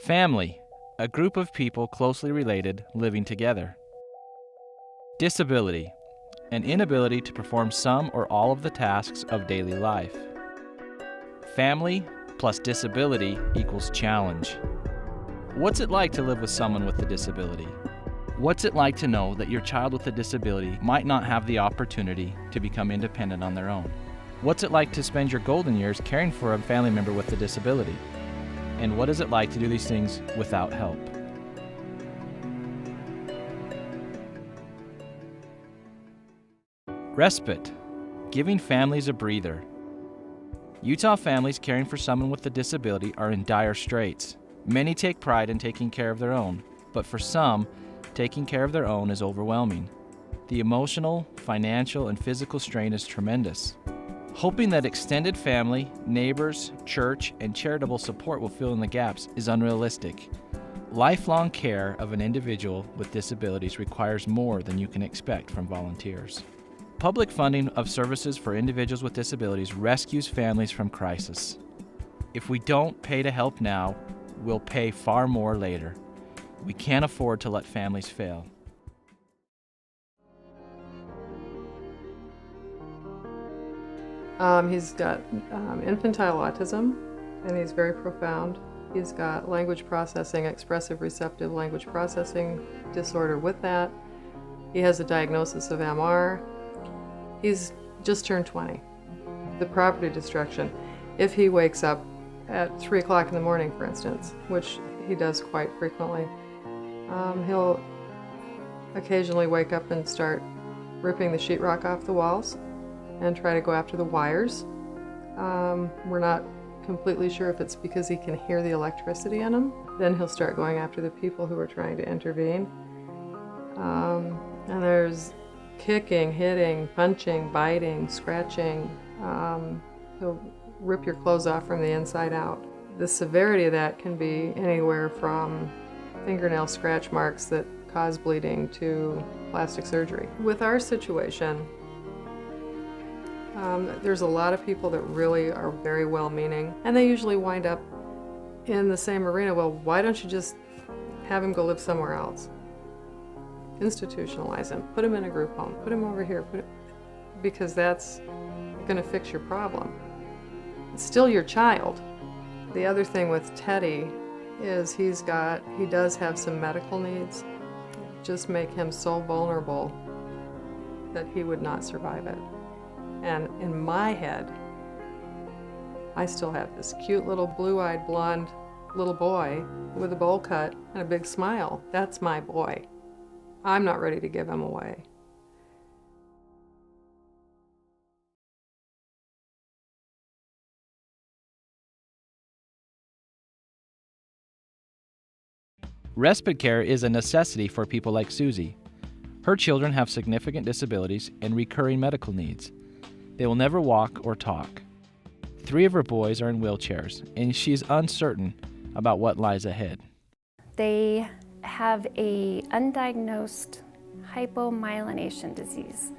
Family, a group of people closely related living together. Disability, an inability to perform some or all of the tasks of daily life. Family plus disability equals challenge. What's it like to live with someone with a disability? What's it like to know that your child with a disability might not have the opportunity to become independent on their own? What's it like to spend your golden years caring for a family member with a disability? And what is it like to do these things without help? Respite, giving families a breather. Utah families caring for someone with a disability are in dire straits. Many take pride in taking care of their own, but for some, taking care of their own is overwhelming. The emotional, financial, and physical strain is tremendous. Hoping that extended family, neighbors, church, and charitable support will fill in the gaps is unrealistic. Lifelong care of an individual with disabilities requires more than you can expect from volunteers. Public funding of services for individuals with disabilities rescues families from crisis. If we don't pay to help now, we'll pay far more later. We can't afford to let families fail. He's got infantile autism, and he's very profound. He's got language processing, expressive receptive language processing disorder with that. He has a diagnosis of MR. He's just turned 20. The property destruction, if he wakes up at 3 o'clock in the morning, for instance, which he does quite frequently, he'll occasionally wake up and start ripping the sheetrock off the walls and try to go after the wires. We're not completely sure if it's because he can hear the electricity in them. Then he'll start going after the people who are trying to intervene. And there's kicking, hitting, punching, biting, scratching. He'll rip your clothes off from the inside out. The severity of that can be anywhere from fingernail scratch marks that cause bleeding to plastic surgery. With our situation, there's a lot of people that really are very well-meaning, and they usually wind up in the same arena. Well, why don't you just have him go live somewhere else? Institutionalize him, put him in a group home, put him over here, because that's going to fix your problem. It's still your child. The other thing with Teddy is he does have some medical needs. Just make him so vulnerable that he would not survive it. And in my head, I still have this cute little blue-eyed blonde little boy with a bowl cut and a big smile. That's my boy. I'm not ready to give him away. Respite care is a necessity for people like Susie. Her children have significant disabilities and recurring medical needs. They will never walk or talk. 3 of her boys are in wheelchairs, and she's uncertain about what lies ahead. They have a undiagnosed hypomyelination disease.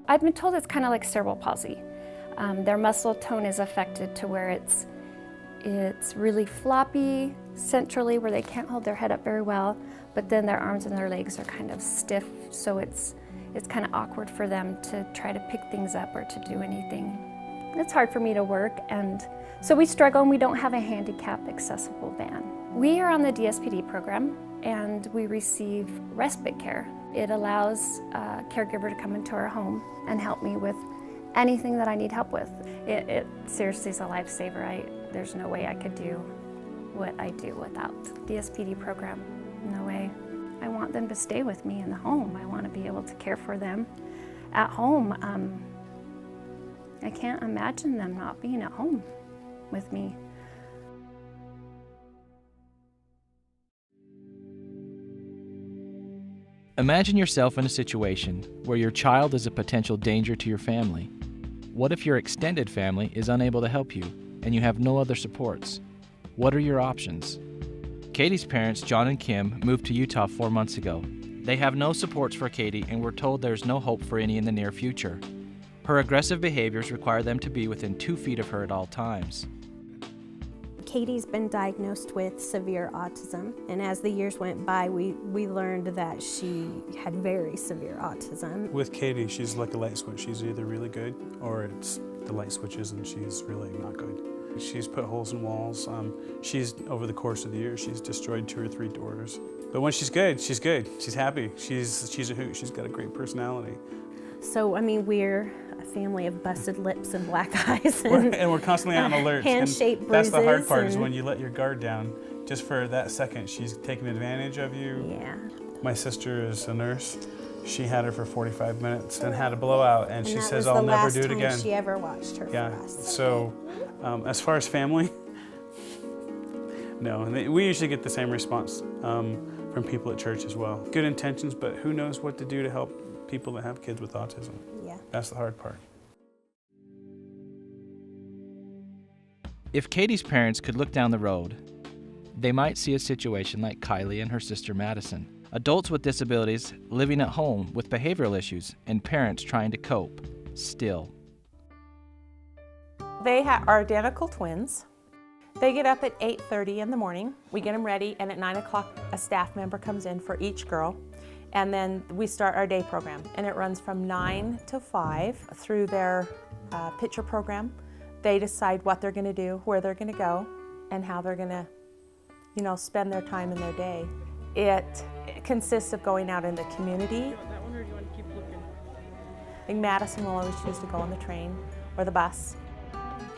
I've been told it's kind of like cerebral palsy. Their muscle tone is affected to where it's really floppy centrally, where they can't hold their head up very well, but then their arms and their legs are kind of stiff, so it's kind of awkward for them to try to pick things up or to do anything. It's hard for me to work, and so we struggle, and we don't have a handicap accessible van. We are on the DSPD program, and we receive respite care. It allows a caregiver to come into our home and help me with anything that I need help with. It seriously is a lifesaver. There's no way I could do what I do without the DSPD program. No way. I want them to stay with me in the home. I want to be able to care for them at home. I can't imagine them not being at home with me. Imagine yourself in a situation where your child is a potential danger to your family. What if your extended family is unable to help you and you have no other supports? What are your options? Katie's parents, John and Kim, moved to Utah 4 months ago. They have no supports for Katie and were told there's no hope for any in the near future. Her aggressive behaviors require them to be within 2 feet of her at all times. Katie's been diagnosed with severe autism, and as the years went by, we learned that she had very severe autism. With Katie, she's like a light switch. She's either really good or it's the light switches and she's really not good. She's put holes in walls. She's, over the course of the year, she's destroyed 2 or 3 doors. But when she's good, she's good. She's happy. She's a hoot. She's got a great personality. So, I mean, we're a family of busted lips and black eyes. And we're constantly on alert. Hand-shaped bruises. That's the hard part, is when you let your guard down. Just for that second, she's taking advantage of you. Yeah. My sister is a nurse. She had her for 45 minutes and had a blowout, and she says, I'll never do it again. That was the last time she ever watched her Yeah, for us. so as far as family, no. And we usually get the same response from people at church as well. Good intentions, but who knows what to do to help people that have kids with autism. Yeah. That's the hard part. If Katie's parents could look down the road, they might see a situation like Kylie and her sister Madison. Adults with disabilities living at home with behavioral issues and parents trying to cope still. They are identical twins. They get up at 8:30 in the morning. We get them ready, and at 9 o'clock a staff member comes in for each girl. And then we start our day program, and it runs from 9 to 5 through their picture program. They decide what they're going to do, where they're going to go, and how they're going to, spend their time in their day. It consists of going out in the community. I think Madison will always choose to go on the train or the bus.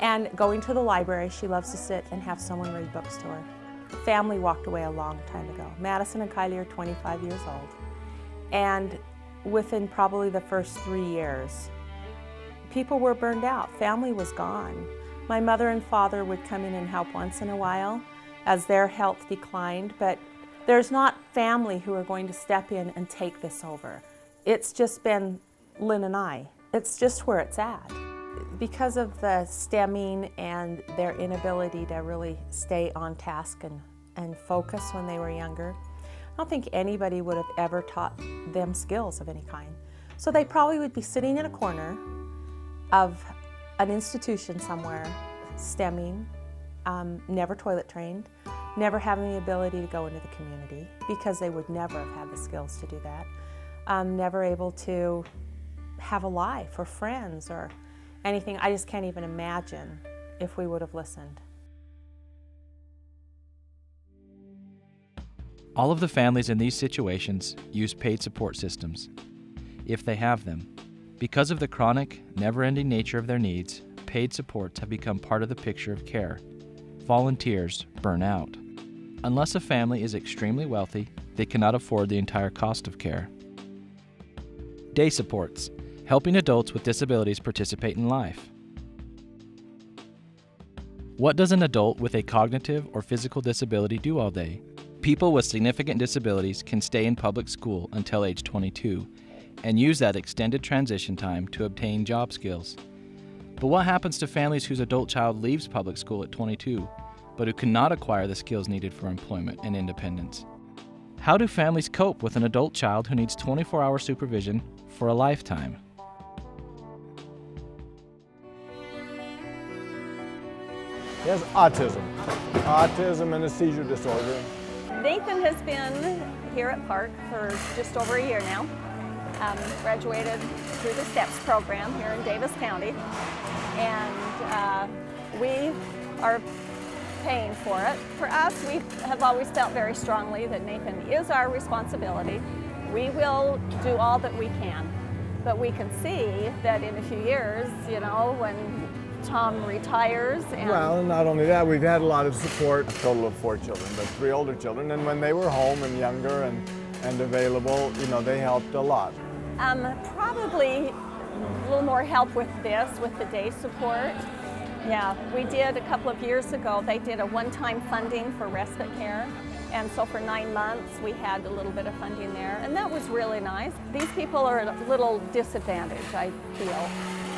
And going to the library, she loves to sit and have someone read books to her. The family walked away a long time ago. Madison and Kylie are 25 years old. And within probably the first 3 years, people were burned out. Family was gone. My mother and father would come in and help once in a while as their health declined, but there's not family who are going to step in and take this over. It's just been Lynn and I. It's just where it's at. Because of the stemming and their inability to really stay on task and focus when they were younger, I don't think anybody would have ever taught them skills of any kind. So they probably would be sitting in a corner of an institution somewhere, stemming, never toilet trained, never having the ability to go into the community because they would never have had the skills to do that, never able to have a life or friends or anything. I just can't even imagine if we would have listened. All of the families in these situations use paid support systems, if they have them. Because of the chronic, never-ending nature of their needs, paid supports have become part of the picture of care. Volunteers burn out. Unless a family is extremely wealthy, they cannot afford the entire cost of care. Day supports, helping adults with disabilities participate in life. What does an adult with a cognitive or physical disability do all day? People with significant disabilities can stay in public school until age 22 and use that extended transition time to obtain job skills. But what happens to families whose adult child leaves public school at 22, but who cannot acquire the skills needed for employment and independence? How do families cope with an adult child who needs 24-hour supervision for a lifetime? He has autism and a seizure disorder. Nathan has been here at Park for just over a year now. Graduated through the STEPS program here in Davis County, and we are paying for it. For us, we have always felt very strongly that Nathan is our responsibility. We will do all that we can, but we can see that in a few years, when Tom retires and... Well, and not only that, we've had a lot of support, a total of 4 children, but 3 older children, and when they were home and younger and available, they helped a lot. Probably a little more help with this, with the day support. Yeah, we did a couple of years ago, they did a one-time funding for respite care. And so for 9 months, we had a little bit of funding there, and that was really nice. These people are at a little disadvantage, I feel.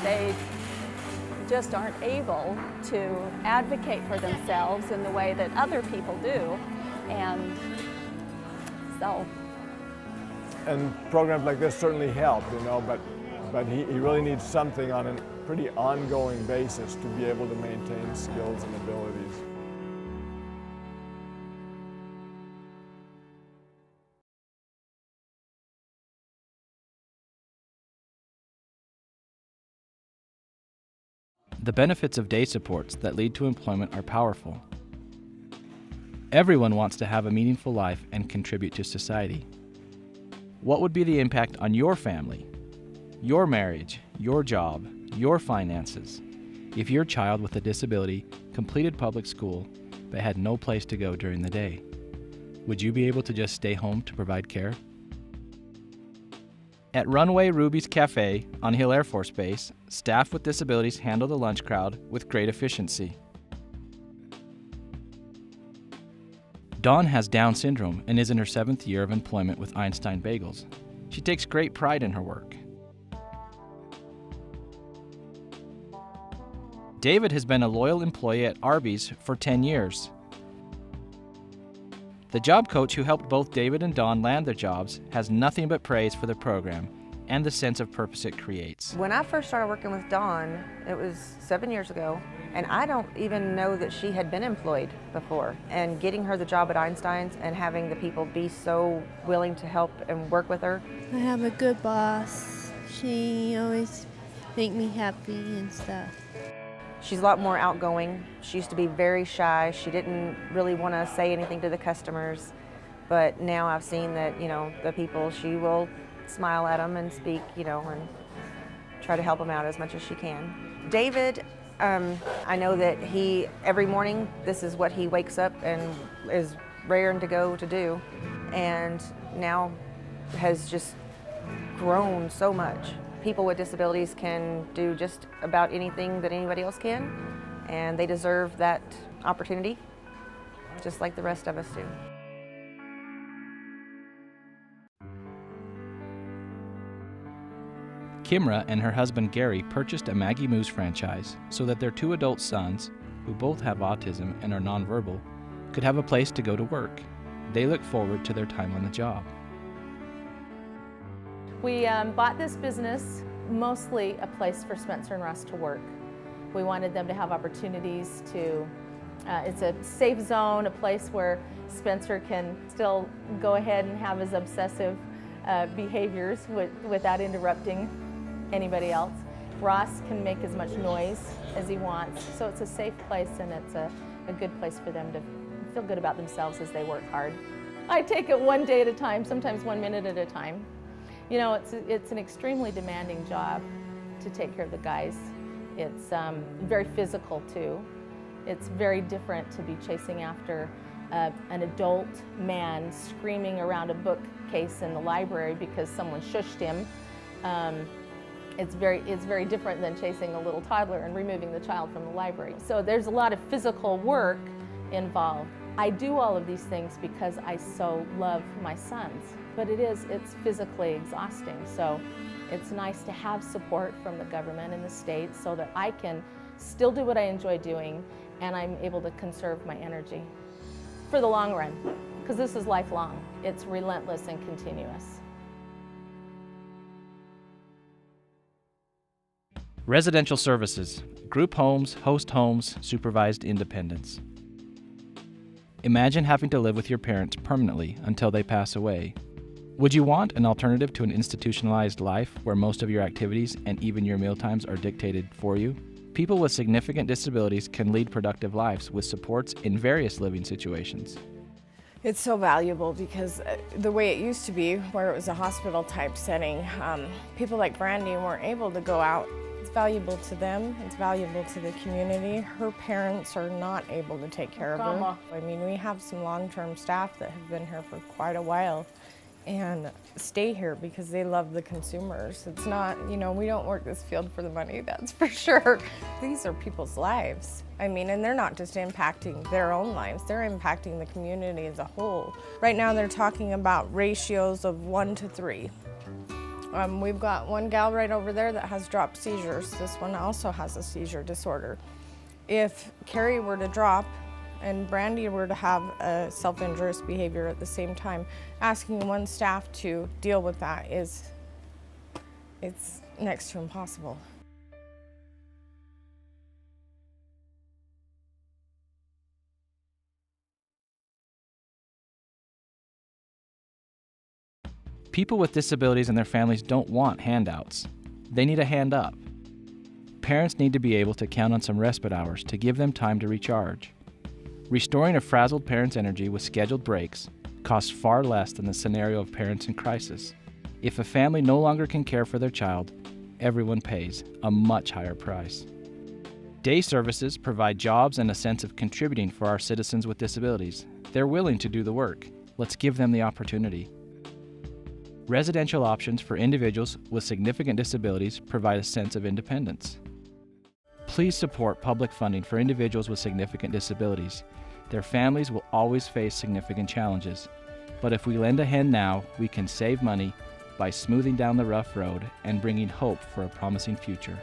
They just aren't able to advocate for themselves in the way that other people do. And so. And programs like this certainly help, but he really needs something on a pretty ongoing basis to be able to maintain skills and abilities. The benefits of day supports that lead to employment are powerful. Everyone wants to have a meaningful life and contribute to society. What would be the impact on your family, your marriage, your job, your finances, if your child with a disability completed public school but had no place to go during the day? Would you be able to just stay home to provide care? At Runway Ruby's Cafe on Hill Air Force Base, staff with disabilities handle the lunch crowd with great efficiency. Dawn has Down syndrome and is in her 7th year of employment with Einstein Bagels. She takes great pride in her work. David has been a loyal employee at Arby's for 10 years. The job coach who helped both David and Dawn land their jobs has nothing but praise for the program and the sense of purpose it creates. When I first started working with Dawn, it was 7 years ago, and I don't even know that she had been employed before. And getting her the job at Einstein's and having the people be so willing to help and work with her. I have a good boss. She always makes me happy and stuff. She's a lot more outgoing. She used to be very shy. She didn't really want to say anything to the customers. But now I've seen that, the people, she will smile at them and speak, and try to help them out as much as she can. David, I know that every morning, this is what he wakes up and is raring to go to do. And now has just grown so much. People with disabilities can do just about anything that anybody else can, and they deserve that opportunity, just like the rest of us do. Kimra and her husband Gary purchased a Maggie Moo's franchise so that their 2 adult sons, who both have autism and are nonverbal, could have a place to go to work. They look forward to their time on the job. We bought this business, mostly a place for Spencer and Russ to work. We wanted them to have opportunities to, it's a safe zone, a place where Spencer can still go ahead and have his obsessive behaviors without interrupting anybody else. Ross can make as much noise as he wants, so it's a safe place and it's a good place for them to feel good about themselves as they work hard. I take it one day at a time, sometimes 1 minute at a time. It's an extremely demanding job to take care of the guys. It's very physical too. It's very different to be chasing after an adult man screaming around a bookcase in the library because someone shushed him. It's very different than chasing a little toddler and removing the child from the library. So there's a lot of physical work involved. I do all of these things because I so love my sons, but it's physically exhausting. So it's nice to have support from the government and the state so that I can still do what I enjoy doing and I'm able to conserve my energy for the long run, because this is lifelong. It's relentless and continuous. Residential services, group homes, host homes, supervised independence. Imagine having to live with your parents permanently until they pass away. Would you want an alternative to an institutionalized life where most of your activities and even your mealtimes are dictated for you? People with significant disabilities can lead productive lives with supports in various living situations. It's so valuable because the way it used to be, where it was a hospital type setting, people like Brandy weren't able to go out. It's valuable to them, it's valuable to the community. Her parents are not able to take care of her. I mean, we have some long-term staff that have been here for quite a while and stay here because they love the consumers. It's not, we don't work this field for the money, that's for sure. These are people's lives. I mean, and they're not just impacting their own lives, they're impacting the community as a whole. Right now they're talking about ratios of 1 to 3. We've got one gal right over there that has drop seizures. This one also has a seizure disorder. If Carrie were to drop and Brandy were to have a self-injurious behavior at the same time, asking one staff to deal with that it's next to impossible. People with disabilities and their families don't want handouts. They need a hand up. parents need to be able to count on some respite hours to give them time to recharge. Restoring a frazzled parent's energy with scheduled breaks costs far less than the scenario of parents in crisis. If a family no longer can care for their child, everyone pays a much higher price. Day services provide jobs and a sense of contributing for our citizens with disabilities. They're willing to do the work. Let's give them the opportunity. Residential options for individuals with significant disabilities provide a sense of independence. Please support public funding for individuals with significant disabilities. Their families will always face significant challenges. But if we lend a hand now, we can save money by smoothing down the rough road and bringing hope for a promising future.